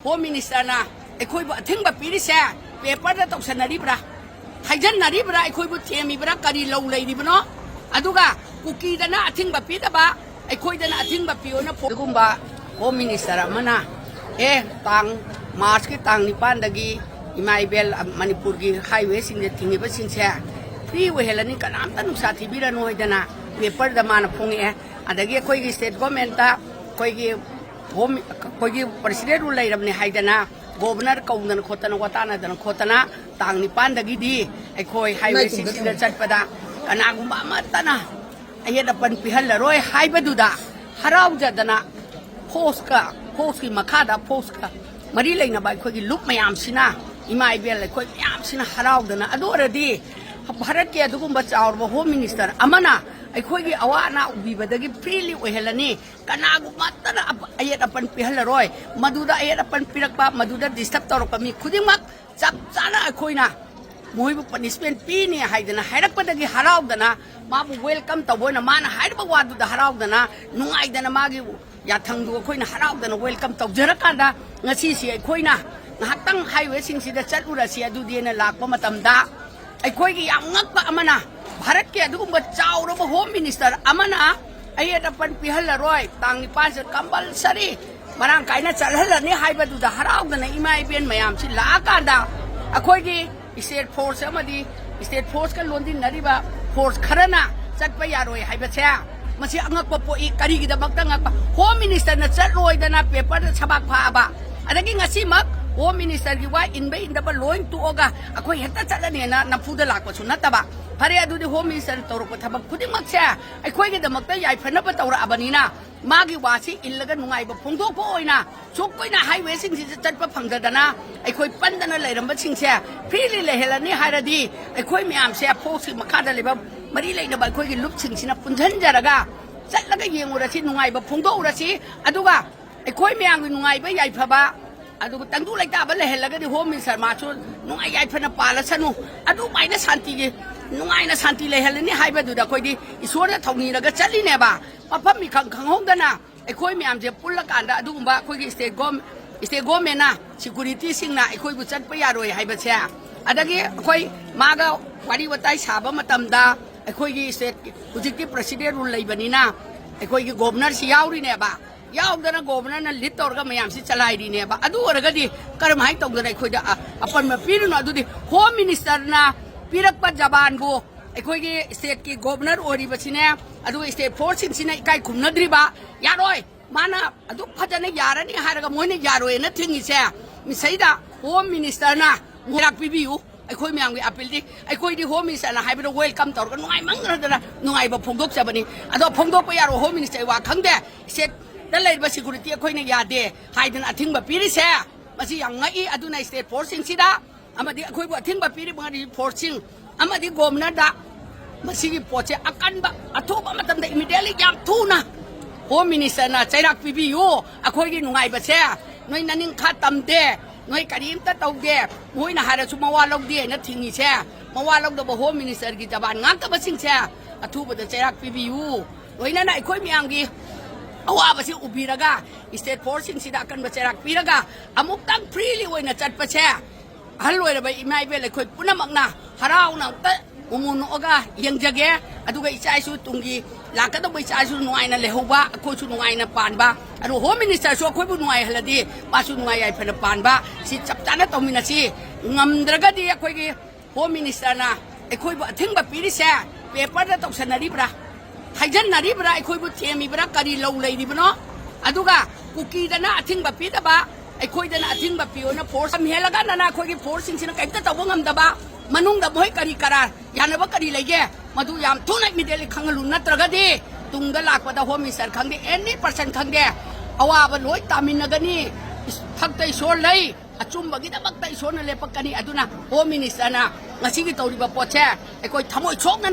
home मिनिस्टरना अखोइबु अथिंबा पीरिसे paper तौसनरीब्रा हाइजनरीब्रा अखोइबु थेमीब्रा करी लौ लैरिबनो अदुगा कुकीदना अथिंबा पीदबा अखोइदना अथिंबा piano फोगुंबा home minister अमना तांग मार्च की तांग निपानदगी इमाइबेल मणिपुर की हाईवे सिंगे थिंगिबा सिंसे फ्री ओहेलनी कनामता नुसा थिबिरनो होइदना पेपर दमान फोंगे अदगी अखोइगी स्टेट गवर्नमेंट अखोइगी होम अखोइगी प्रेसिडेंट रूल लैरबने हाइदना गवर्नर कौदन खोतना वतानादन खोतना तांग निपानदगी अखोइ हाईवे सिंगे चटपदा कनागुंबा अमतना अयदपन पिहल्लरोय हाइबदुदा हराउजदना फोर्स की मखादा फोर्स का मरी लेना अखोइगी लुप मयामसिना इमा इबेल अखोइ मयामसिना हराउदना अदोरदी भारत के अदुगुंबा चाउरबा होम मिनिस्टर अमना अखोइगी अवाना उबीबदगी फ्रीली ओहेलनी कनागुंबातना अयदपन पिहल्लरोय मदुदा अयदपन पिरकपा मदुदा डिस्टर्ब तौरपा मी खुदिमक चप चाना अखोइना मोइबु पनिशमेंट पीनी हाइदना हाइरकपदगी हराउदना माबु वेलकम तबोना माना हाइरबा वादुदा हराउदना नुंगाइदना मागी याथंगदु अखोइना हराउदना welcome तौजरकांदा ngasi अखोइना ngahakang highway सिंगसिदा चलुरसी अदुदेना Lakpa मतमदा अखोइगी याम ngakpa amana भारत के अदुगुंबा चाउरबा होम मिनिस्टर अमना अयदपन पिहल्लरोय तांग निपान से कंपल्सरी मरांग कायना चलहल्लनी हाइबदुदा हराउदना इमा इबेन मयामसि लाकांदा अखोइगी स्टेट फोर्स अमदी स्टेट फोर्स का लोंदी नरीबा फोर्स खरना चटपा यारोय हाइबसे मसी अंगकपा पोई करिगिदमक्ता ngakpa होम मिनिस्टर ना चलोइदना पेपर छबाक फाबा अदगी ngasi mak होम मिनिस्टर की वा इनबे इनदबा लोइन तुओगा अखोइ हेता चलनेना नफुदा लाकपसु नतबा फरे अदुदि होम मिनिस्टर तौरप थबक खुदिमक्से अखोइगिदमक्ता याइफनबा तौरअबनिना मागी वासी इल्लगा नुंगाइबा फोंदोकपा ओइना चोककोइना हाईवे सिंगसि चटपा फंगदना अखोइ पंदना लैरंबा सिंगसे फ्रीली लेहेलनी हारदी अखोइ म्यामसे फोक्सि मखादा लेबा मरी लेनबा अखोइगी लुप सिंगसिना पुंझनजरगा चलगा येंगुरसि नुंगाइबा फोंदोउरसि अदुगा अखोइ म्यामगी नुंगाइबा याइफबा अदुगा तंगदु लैताबा लेहेलगदि होम मिनिस्टर माचु नुंगाइ याइफना पालसनु अदु माइना शांतिगी नुंगाइना शांति लेहेलनी हाइबदुदा अखोइदि ईश्वरना थौनीरगा चलिनेबा मफम मिखंग खंगहोंदना अखोइ म्यामजे पुल्लकांदा अदुगुंबा अखोइगी स्टेट गवर्नमेंटना सिक्युरिटी सिंगना अखोइबु चटपा यारोय हाइबसे अदगी अखोइ मागा वारी वताई साबा मतमदा अखोइगी स्टेट हुजिकि प्रेसिडेंट रूल लैबनिना अखोइगी गवर्नर सि याउरिनेबा याउदना गवर्नर लीड तौरगा मयामसि चलाइरिनेबा अदु ओरगदि करमहाय तौदना अखोइदा अपन पिरुनो अदुदि होम मिनिस्टरना पिरकपा जबानबु अखोइगी स्टेट की गवर्नर ओरिबसिने अदु स्टेट फोर्स सिंगसिना इकाइ खुमनद्रिबा यारोय माना अदु फजना यारनी हारगा मोइने यारोयना थिंगिसे मिसैदा होम मिनिस्टरना मुराक पिबियु अखोइ म्यामगी अपीलदि अखोइदि होम मिनिस्टरना हाइबदो वेलकम तौरगा नुंगाइ मंगरदना नुंगाइबा फोंदोकजबनी अदो फोंदोकपा यारो होम मिनिस्टर वा खंगदे स्टेट दा लेबा सिक्युरिटी अखोइना यादे हाइदना अथिंबा पिरिसे मसी यांgai अदुना स्टेट फोर्स सिंगसिदा अमदि अखोइबु अथिंबा पिरिबंगि फोर्स सिंग अमदि गवर्नर दा मसीगी पोचे अकनबा अथोबा मतमदा इमीडिएटली याम थुना होम मिनिस्टर ना चैराक पिबियु अखोइगी नुंगाइबसे नोइ ननिंग खा तमदे नोइ करीमता तौदे मोइना हारसु मवा लौदे ना थिंगिसे मवा लौदबा होम मिनिस्टर की जबान ngakta सिंगसे अथुबदा चैराक पिबियु लोइना अखोइ म्यामगी अवाबसी उबिरगा स्टेट फोर्स सिंगसिदा अकनबा चैराक पिरगा अमुक्तंग फ्रीली ओइना चटपसे हल लोइरबा इमाइबेल अखोइ पुनमकना हराउना उमुनोगा यंजगे अदुगा इचाइसु तुंगी लाकदबा इचाइसु नुआइना लेहौबा अखोइसु नुआइना पानबा अदु होम मिनिस्टर सु अखोइबु नुआइ हलदि पासु नुआइ याइफना पानबा सि चपचाना तौमिनासि ngamdragadi अखोइगी होम मिनिस्टरना अखोइबु अथिंबा पिरिसे पेपर तौसनरीब्रा हाइजनरीब्रा अखोइबु थेमीब्रा करी लौ लैरिबनो अदुगा कुकीदना अथिंबा पिदबा अखोइदना अथिंबा पियोना फोर्स हेलगा नना अखोइगी फोर्स सिंगसिना कैता तौबा ngamdaba मनुंगदा मोइ करी करार यानबा करी लैगे मधु याम थुना इमीडिएटली खंगलु नत्रगदि तुंगदा लाकपदा होम मिनिस्टर खंगदे एनी पर्सन खंगदे अवाबा लोइ तामिनगनी थक्ता इशोर लै अचुंबगिदमक्ता इशोरना लेपकनी अदुना होम मिनिस्टरना ngasiगी तौरिबा पोचे अखोइ थमोइ छोकना